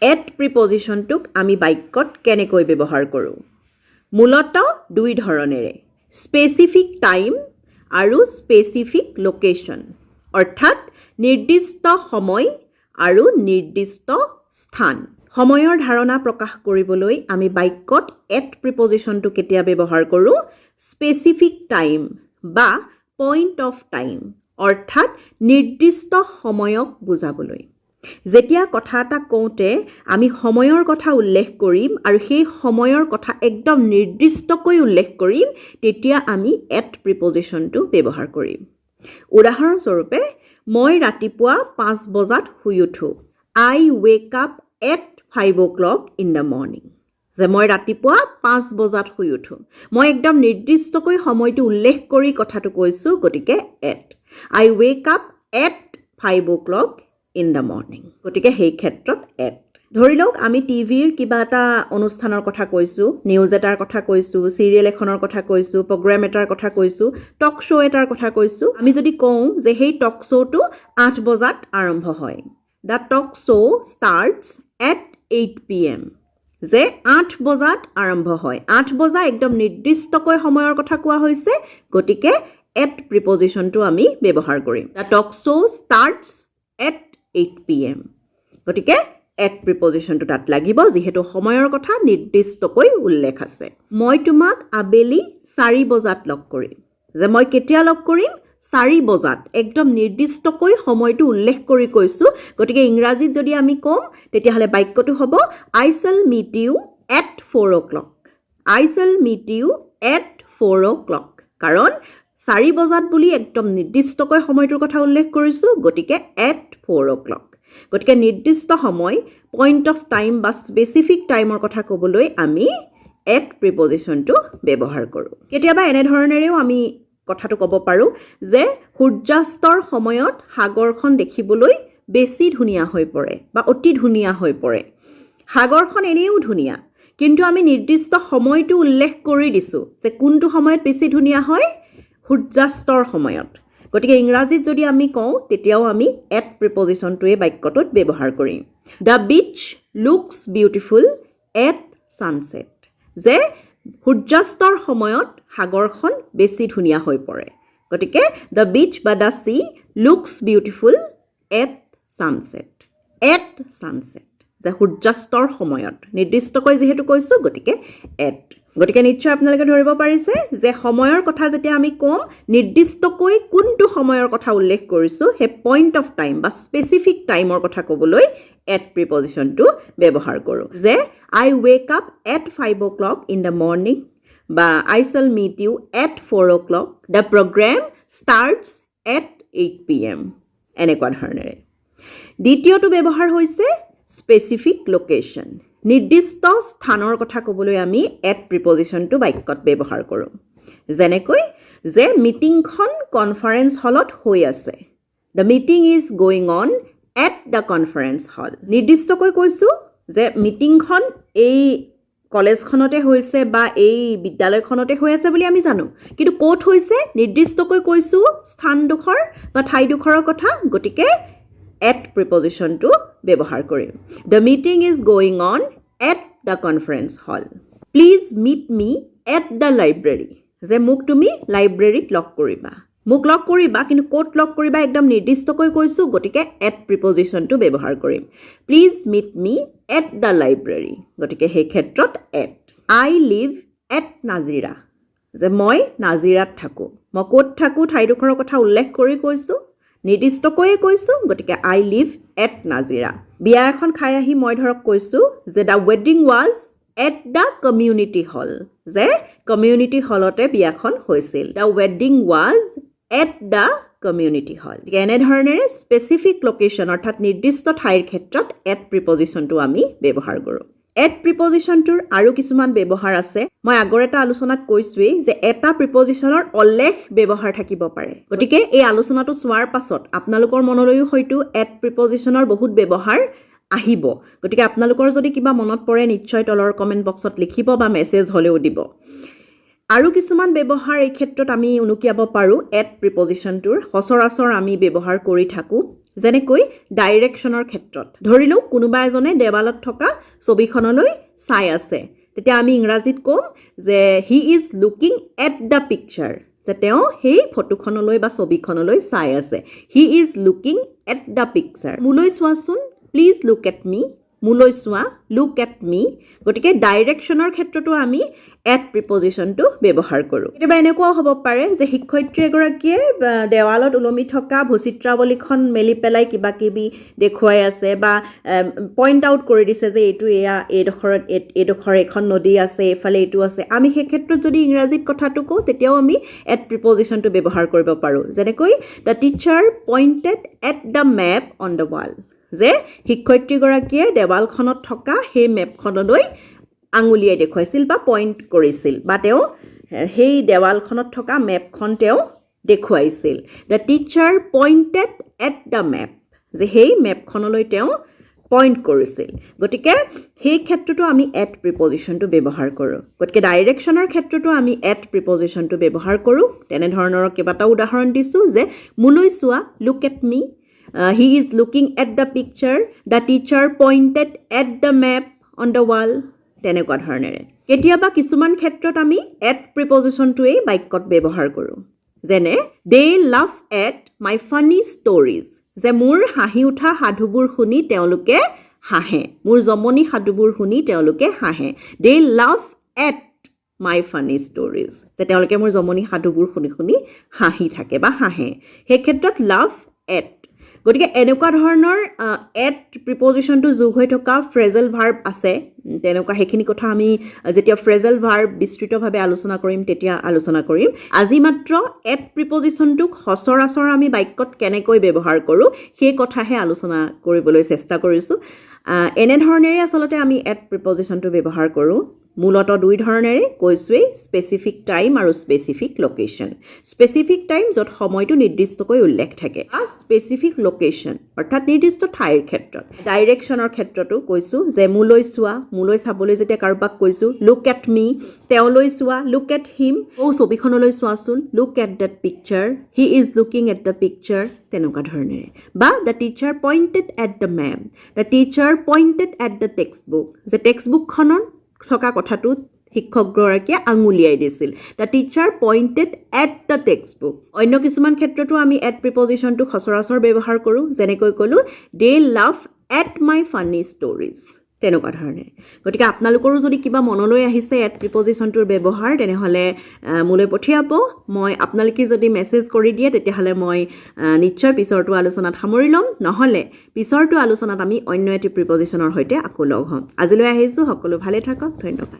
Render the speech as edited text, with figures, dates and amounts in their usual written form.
At প্ৰিপজিশ্যনটোক আমি বাক্যত কেনেকৈ ব্যৱহাৰ কৰোঁ মূলতঃ দুই ধৰণেৰে স্পেচিফিক টাইম আৰু স্পেচিফিক লোকেশ্যন অৰ্থাৎ নিৰ্দিষ্ট সময় আৰু নিৰ্দিষ্ট স্থান সময়ৰ ধাৰণা প্ৰকাশ কৰিবলৈ আমি বাক্যত এট প্ৰিপজিশ্যনটো কেতিয়া ব্যৱহাৰ কৰোঁ স্পেচিফিক টাইম বা পইণ্ট অফ টাইম অৰ্থাৎ নিৰ্দিষ্ট সময়ক বুজাবলৈ যেতিয়া কথা এটা কওঁতে আমি সময়ৰ কথা উল্লেখ কৰিম আৰু সেই সময়ৰ কথা একদম নিৰ্দিষ্টকৈ উল্লেখ কৰিম তেতিয়া আমি এট প্ৰিপজিশ্যনটো ব্যৱহাৰ কৰিম উদাহৰণস্বৰূপে মই ৰাতিপুৱা 5 বজাত শুই উঠোঁ I wake up at 5 o'clock in the morning যে মই ৰাতিপুৱা 5 বজাত শুই উঠোঁ মই একদম নিৰ্দিষ্টকৈ সময়টো উল্লেখ কৰি কথাটো কৈছোঁ গতিকে at I wake up at 5 o'clock in the morning গতিকে সেই ক্ষেত্ৰত এট ধৰি লওক আমি টিভিৰ কিবা এটা অনুষ্ঠানৰ কথা কৈছোঁ নিউজ এটাৰ কথা কৈছোঁ চিৰিয়েল এখনৰ কথা কৈছোঁ প্ৰগ্ৰাম এটাৰ কথা কৈছোঁ টক শ্ব' এটাৰ কথা কৈছোঁ আমি যদি কওঁ যে সেই টক শ্ব'টো 8 বজাত আৰম্ভ হয় the talk show' starts at 8 p.m. যে 8 বজাত আৰম্ভ হয় 8 বজা একদম নিৰ্দিষ্টকৈ সময়ৰ কথা কোৱা হৈছে গতিকে এট প্ৰিপজিশ্যনটো আমি ব্যৱহাৰ কৰিম the talk show' starts at 8 p.m. গতিকে এট প্ৰিপজিশ্যনটো তাত লাগিব যিহেতু সময়ৰ কথা নিৰ্দিষ্টকৈ উল্লেখ আছে মই তোমাক আবেলি 4 বজাত লগ কৰিম যে মই কেতিয়া লগ কৰিম 4 বজাত একদম নিৰ্দিষ্টকৈ সময়টো উল্লেখ কৰি কৈছোঁ গতিকে ইংৰাজীত যদি আমি কম তেতিয়াহ'লে বাক্যটো হ'ব I shall meet you at 4 o'clock I shall meet you at 4 o'clock কাৰণ 4 বজাত বুলি একদম নিৰ্দিষ্টকৈ সময়টোৰ কথা উল্লেখ কৰিছোঁ গতিকে at 4 o'clock গতিকে নিৰ্দিষ্ট সময় পইণ্ট অফ টাইম বা স্পেচিফিক টাইমৰ কথা ক'বলৈ আমি এট প্ৰিপজিশ্যনটো ব্যৱহাৰ কৰোঁ কেতিয়াবা এনেধৰণেৰেও আমি কথাটো ক'ব পাৰোঁ যে সূৰ্যাস্তৰ সময়ত সাগৰখন দেখিবলৈ বেছি ধুনীয়া হৈ পৰে বা অতি ধুনীয়া হৈ পৰে সাগৰখন এনেও ধুনীয়া কিন্তু আমি নিৰ্দিষ্ট সময়টো উল্লেখ কৰি দিছোঁ যে কোনটো সময়ত বেছি ধুনীয়া হয় সূৰ্যাস্তৰ সময়ত গতিকে ইংৰাজীত যদি আমি কওঁ তেতিয়াও আমি এট প্ৰিপজিশ্যনটোৱে বাক্যটোত ব্যৱহাৰ কৰিম দ্য বিচ লুকছ বিউটিফুল এট ছানছেট যে সূৰ্যাস্তৰ সময়ত সাগৰখন বেছি ধুনীয়া হৈ পৰে গতিকে দ্য বিচ বা the sea looks beautiful at sunset যে সূৰ্যাস্তৰ সময়ত নিৰ্দিষ্টকৈ যিহেতু কৈছোঁ গতিকে এট গতিকে নিশ্চয় আপোনালোকে ধৰিব পাৰিছে যে সময়ৰ কথা যেতিয়া আমি কম নিৰ্দিষ্টকৈ কোনটো সময়ৰ কথা উল্লেখ কৰিছোঁ সেই পইণ্ট অফ টাইম বা স্পেচিফিক টাইমৰ কথা ক'বলৈ এট প্ৰিপজিশ্যনটো ব্যৱহাৰ কৰোঁ যে I wake up at 5 o'clock in the morning বা I shall meet you at 4 o'clock the program starts at 8 p.m. এনেকুৱা ধৰণেৰে দ্বিতীয়টো ব্যৱহাৰ হৈছে স্পেচিফিক লোকেশ্যন নিৰ্দিষ্ট স্থানৰ কথা ক'বলৈ আমি এট প্ৰিপজিশ্যনটো বাক্যত ব্যৱহাৰ কৰোঁ যেনেকৈ যে মিটিংখন কনফাৰেন্স হলত হৈ আছে the meeting is going on at the conference hall নিৰ্দিষ্টকৈ কৈছোঁ যে মিটিংখন এই কলেজখনতে হৈছে বা এই বিদ্যালয়খনতে হৈ আছে বুলি আমি জানো কিন্তু ক'ত হৈছে নিৰ্দিষ্টকৈ কৈছোঁ স্থানডোখৰ বা ঠাইডোখৰৰ কথা গতিকে এট প্ৰিপজিশ্যনটো ব্যৱহাৰ কৰিম the meeting is going on at the conference hall please meet me at the library যে মোক তুমি লাইব্ৰেৰীত লগ কৰিবা মোক লগ কৰিবা কিন্তু ক'ত লগ কৰিবা একদম নিৰ্দিষ্টকৈ কৈছোঁ গতিকে এট প্ৰিপজিশ্যনটো ব্যৱহাৰ কৰিম please meet me at the library গতিকে সেই ক্ষেত্ৰত at I live at Nazira যে মই নাজিৰাত থাকোঁ মই ক'ত থাকোঁ ঠাইডোখৰৰ কথা উল্লেখ কৰি কৈছোঁ নিৰ্দিষ্টকৈয়ে কৈছোঁ গতিকে I live at নাজিৰা বিয়া এখন খাই আহি মই ধৰক কৈছোঁ যে দ্য ৱেডিং was at the community hall যে কমিউনিটি হলতে বিয়াখন হৈছিল দ্য ৱেডিং was at the community hall এনেধৰণেৰে স্পেচিফিক লোকেশ্যন অৰ্থাৎ নিৰ্দিষ্ট ঠাইৰ ক্ষেত্ৰত এট প্ৰিপজিশ্যনটো আমি ব্যৱহাৰ কৰোঁ এট প্ৰিপজিশ্যনটোৰ আৰু কিছুমান ব্যৱহাৰ আছে মই আগৰ এটা আলোচনাত কৈছোৱেই যে এটা প্ৰিপজিশ্যনৰ অলেখ ব্যৱহাৰ থাকিব পাৰে গতিকে এই আলোচনাটো চোৱাৰ পাছত আপোনালোকৰ মনলৈও হয়তো এট প্ৰিপজিশ্যনৰ বহুত ব্যৱহাৰ আহিব গতিকে আপোনালোকৰ যদি কিবা মনত পৰে নিশ্চয় তলৰ কমেণ্ট বক্সত লিখিব বা মেছেজ হ'লেও দিব আৰু কিছুমান ব্যৱহাৰ এই ক্ষেত্ৰত আমি উনুকিয়াব পাৰোঁ এট প্ৰিপজিশ্যনটোৰ সচৰাচৰ আমি ব্যৱহাৰ কৰি থাকোঁ যেনেকৈ ডাইৰেকশ্যনৰ ক্ষেত্ৰত ধৰি লওক কোনোবা এজনে দেৱালত থকা ছবিখনলৈ চাই আছে তেতিয়া আমি ইংৰাজীত ক'ম যে he is looking at the picture যে তেওঁ সেই ফটোখনলৈ বা ছবিখনলৈ চাই আছে he is looking at the picture মোলৈ চোৱাচোন প্লিজ লুক এট মি মোলৈ চোৱা লুক এট মি গতিকে ডাইৰেকশ্যনৰ ক্ষেত্ৰতো আমি এট প্ৰিপজিশ্যনটো ব্যৱহাৰ কৰোঁ কেতিয়াবা এনেকুৱাও হ'ব পাৰে যে শিক্ষয়িত্ৰী এগৰাকীয়ে দেৱালত ওলমি থকা ভূচিত্ৰাৱলীখন মেলি পেলাই কিবা কিবি দেখুৱাই আছে বা পইণ্ট আউট কৰি দিছে যে এইটো এয়া এইডোখৰ এখন নদী আছে এইফালে এইটো আছে আমি সেই ক্ষেত্ৰত যদি ইংৰাজীত কথাটো কওঁ তেতিয়াও আমি এট প্ৰিপজিশ্যনটো ব্যৱহাৰ কৰিব পাৰোঁ যেনেকৈ the teacher pointed at the map on the wall যে শিক্ষয়িত্ৰীগৰাকীয়ে দেৱালখনত থকা সেই মেপখনলৈ আঙুলিয়াই দেখুৱাইছিল বা পইণ্ট কৰিছিল বা তেওঁ সেই দেৱালখনত থকা মেপখন তেওঁ দেখুৱাইছিল the teacher pointed at the map যে সেই মেপখনলৈ তেওঁ পইণ্ট কৰিছিল গতিকে সেই ক্ষেত্ৰতো আমি এট প্ৰিপজিশ্যনটো ব্যৱহাৰ কৰোঁ গতিকে ডাইৰেকশ্যনৰ ক্ষেত্ৰতো আমি এট প্ৰিপজিশ্যনটো ব্যৱহাৰ কৰোঁ তেনেধৰণৰ কেইবাটাও উদাহৰণ দিছোঁ যে মোলৈ চোৱা look at me he is looking at the picture the teacher pointed at the map on the wall তেনেকুৱা ধৰণেৰে কেতিয়াবা কিছুমান ক্ষেত্ৰত আমি এট প্ৰিপজিশ্যনটোৱেই বাক্যত ব্যৱহাৰ কৰোঁ যেনে they laugh at my funny stories যে মোৰ হাঁহি উঠা সাধুবোৰ শুনি তেওঁলোকে হাঁহে মোৰ জমনি সাধুবোৰ শুনি তেওঁলোকে হাঁহে they laugh at my funny stories যে তেওঁলোকে মোৰ জমনি সাধুবোৰ শুনি শুনি হাঁহি থাকে বা হাঁহে সেই ক্ষেত্ৰত laugh at গতিকে এনেকুৱা ধৰণৰ এট প্ৰিপজিশ্যনটো যোগ হৈ থকা ফ্ৰেজেল ভাৰ্ব আছে তেনেকুৱা সেইখিনি কথা আমি যেতিয়া ফ্ৰেজেল ভাৰ্ব বিস্তৃতভাৱে আলোচনা কৰিম তেতিয়া আলোচনা কৰিম আজি মাত্ৰ এট প্ৰিপজিশ্যনটোক সচৰাচৰ আমি বাক্যত কেনেকৈ ব্যৱহাৰ কৰোঁ সেই কথাহে আলোচনা কৰিবলৈ চেষ্টা কৰিছোঁ এনেধৰণেৰে আচলতে আমি এট প্ৰিপজিশ্যনটো ব্যৱহাৰ কৰোঁ মূলত দুই ধৰণেৰে কৈছোৱেই স্পেচিফিক টাইম আৰু স্পেচিফিক লোকেশ্যন স্পেচিফিক টাইম য'ত সময়টো নিৰ্দিষ্টকৈ উল্লেখ থাকে আৰু স্পেচিফিক লোকেশ্যন অৰ্থাৎ নিৰ্দিষ্ট ঠাইৰ ক্ষেত্ৰত ডাইৰেকশ্যনৰ ক্ষেত্ৰতো কৈছোঁ যে মোলৈ চোৱা মোলৈ চাবলৈ যেতিয়া কাৰোবাক কৈছোঁ লুক এট মি তেওঁলৈ চোৱা লুক এট হিম ছবিখনলৈ চোৱাচোন look at that picture he is looking at the picture তেনেকুৱা ধৰণেৰে বা the teacher pointed at the map the teacher pointed at the text book যে টেক্সট বুকখনত থকা কথাটোত শিক্ষকগৰাকীয়ে আঙুলিয়াই দিছিল the teacher pointed at the text book অন্য কিছুমান ক্ষেত্ৰতো আমি এট প্ৰিপজিশ্যনটো সচৰাচৰ ব্যৱহাৰ কৰোঁ যেনেকৈ ক'লোঁ দে লাভ এট মাই ফানি ষ্টৰিজ তেনেকুৱা ধৰণে গতিকে আপোনালোকৰো যদি কিবা মনলৈ আহিছে এট প্ৰিপজিশ্যনটোৰ ব্যৱহাৰ তেনেহ'লে মোলৈ পঠিয়াব মই আপোনালোকে যদি মেছেজ কৰি দিয়ে তেতিয়াহ'লে মই নিশ্চয় পিছৰটো আলোচনাত সামৰি ল'ম নহ'লে পিছৰটো আলোচনাত আমি অন্য এটি প্ৰিপজিশ্যনৰ সৈতে আকৌ লগ হ'ম আজিলৈ আহিছোঁ সকলো ভালে থাকক ধন্যবাদ